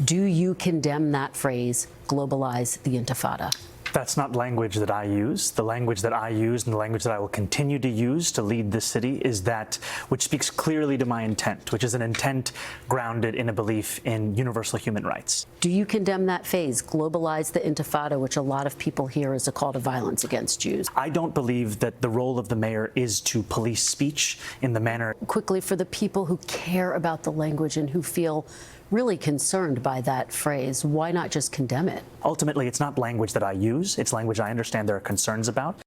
Do you condemn that phrase, globalize the intifada? That's not language that I use. The language that I use and the language that I will continue to use to lead this city is that which speaks clearly to my intent, which is an intent grounded in a belief in universal human rights. Do you condemn that phrase, globalize the intifada, which a lot of people hear as a call to violence against Jews? I don't believe that the role of the mayor is to police speech in the manner. Quickly, for the people who care about the language and who feel really concerned by that phrase, why not just condemn it? Ultimately, it's not language that I use. It's language I understand there are concerns about.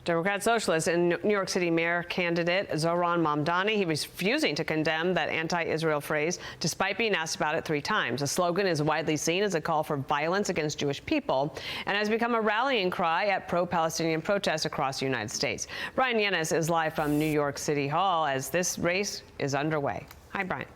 Democrat socialist and New York City mayor candidate Zohran Mamdani, he was refusing to condemn that anti-Israel phrase despite being asked about it 3 times. The slogan is widely seen as a call for violence against Jewish people and has become a rallying cry at pro-Palestinian protests across the United States. Bryan Llenas is live from New York City Hall as this race is underway. Hi, Bryan.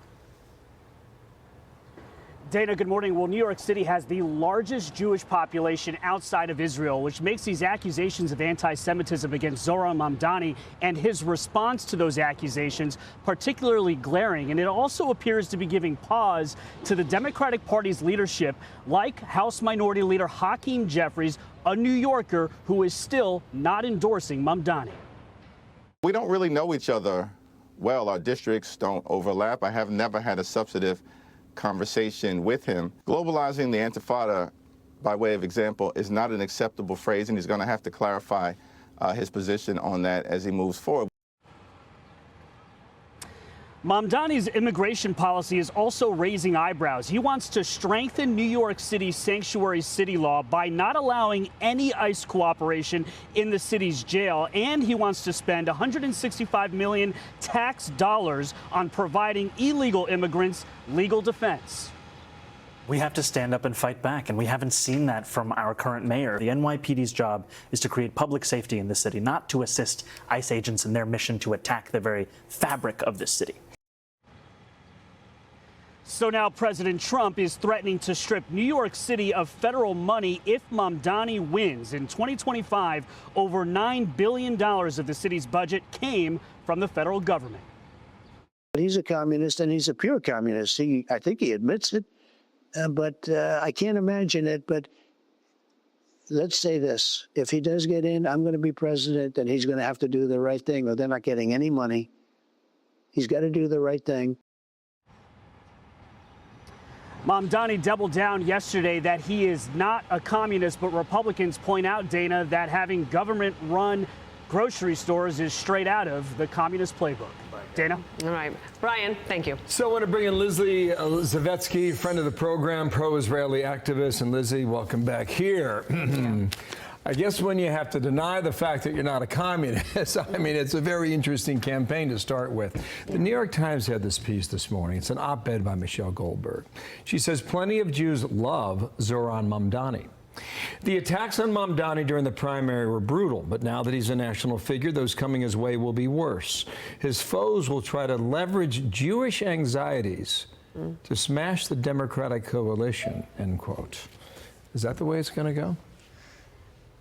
Dana, good morning. Well, New York City has the largest Jewish population outside of Israel, which makes these accusations of anti-Semitism against Zohran Mamdani and his response to those accusations particularly glaring. And it also appears to be giving pause to the Democratic Party's leadership, like House Minority Leader Hakeem Jeffries, a New Yorker who is still not endorsing Mamdani. We don't really know each other well. Our districts don't overlap. I have never had a substantive conversation with him. Globalizing the intifada, by way of example, is not an acceptable phrase, and he's going to have to clarify his position on that as he moves forward. Mamdani's immigration policy is also raising eyebrows. He wants to strengthen New York City's sanctuary city law by not allowing any ICE cooperation in the city's jail, and he wants to spend $165 million tax dollars on providing illegal immigrants legal defense. We have to stand up and fight back, and we haven't seen that from our current mayor. The NYPD's job is to create public safety in the city, not to assist ICE agents in their mission to attack the very fabric of this city. So now President Trump is threatening to strip New York City of federal money if Mamdani wins. In 2025, over $9 billion of the city's budget came from the federal government. He's a communist, and he's a pure communist. I think he admits it, but I can't imagine it. But let's say this. If he does get in, I'm going to be president, and he's going to have to do the right thing, or they're not getting any money. He's got to do the right thing. Mamdani doubled down yesterday that he is not a communist, but Republicans point out, Dana, that having government-run grocery stores is straight out of the communist playbook. Dana? All right. Bryan, thank you. So I want to bring in Lizzy Savetsky, friend of the program, pro-Israeli activist. And Lizzy, welcome back here. I guess when you have to deny the fact that you're not a communist, I mean, it's a very interesting campaign to start with. The New York Times had this piece this morning. It's an op-ed by Michelle Goldberg. She says plenty of Jews love Zohran Mamdani. The attacks on Mamdani during the primary were brutal, but now that he's a national figure, those coming his way will be worse. His foes will try to leverage Jewish anxieties to smash the Democratic coalition, end quote. Is that the way it's going to go?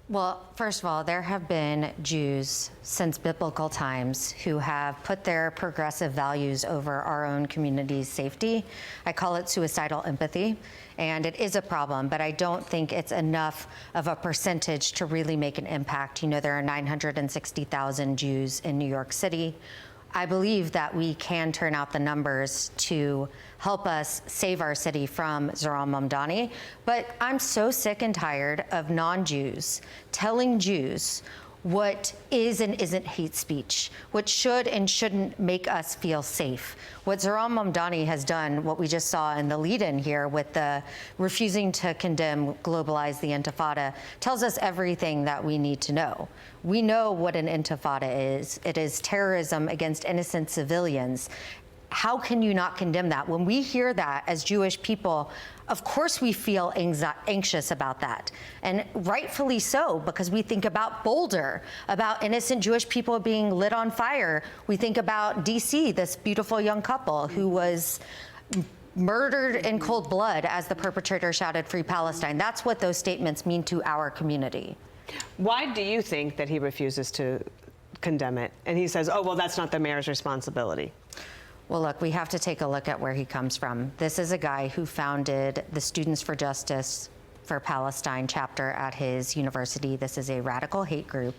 Well, first of all, there have been Jews since biblical times who have put their progressive values over our own community's safety. I call it suicidal empathy, and it is a problem, but I don't think it's enough of a percentage to really make an impact. You know, there are 960,000 Jews in New York City. I believe that we can turn out the numbers to help us save our city from Zohran Mamdani. But I'm so sick and tired of non-Jews telling Jews what is and isn't hate speech, what should and shouldn't make us feel safe. What Zohran Mamdani has done, what we just saw in the lead-in here with the refusing to condemn, globalize the intifada, tells us everything that we need to know. We know what an intifada is. It is terrorism against innocent civilians. How can you not condemn that? When we hear that as Jewish people, of course we feel anxious about that. And rightfully so, because we think about Boulder, about innocent Jewish people being lit on fire. We think about DC, this beautiful young couple who was murdered in cold blood as the perpetrator shouted, "Free Palestine." That's what those statements mean to our community. Why do you think that he refuses to condemn it? And he says, oh, well, that's not the mayor's responsibility. Well, look, we have to take a look at where he comes from. This is a guy who founded the Students for Justice for Palestine chapter at his university. This is a radical hate group.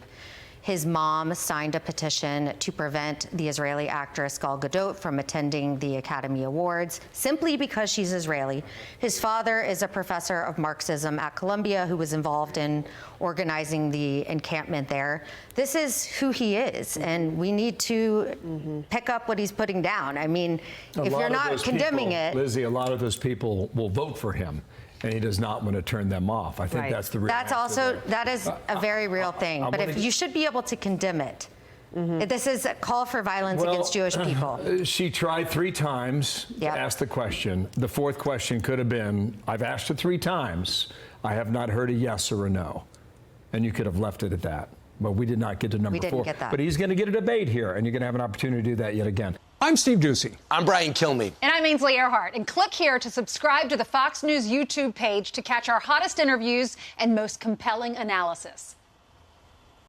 His mom signed a petition to prevent the Israeli actress Gal Gadot from attending the Academy Awards simply because she's Israeli. His father is a professor of Marxism at Columbia who was involved in organizing the encampment there. This is who he is, and we need to pick up what he's putting down. I mean, if you're not condemning it... Lizzie, a lot of those people will vote for him, and he does not want to turn them off. I think that's the real answer. That is a very real thing. But if you should be able to condemn it. This is a call for violence against Jewish people. She tried 3 times to ask the question. The 4th question could have been, I've asked it 3 times. I have not heard a yes or a no. And you could have left it at that. But we did not get to number 4. We didn't get that. But he's going to get a debate here, and you're going to have an opportunity to do that yet again. I'm Steve Doocy. I'm Brian Kilmeade. And I'm Ainsley Earhart. And click here to subscribe to the Fox News YouTube page to catch our hottest interviews and most compelling analysis.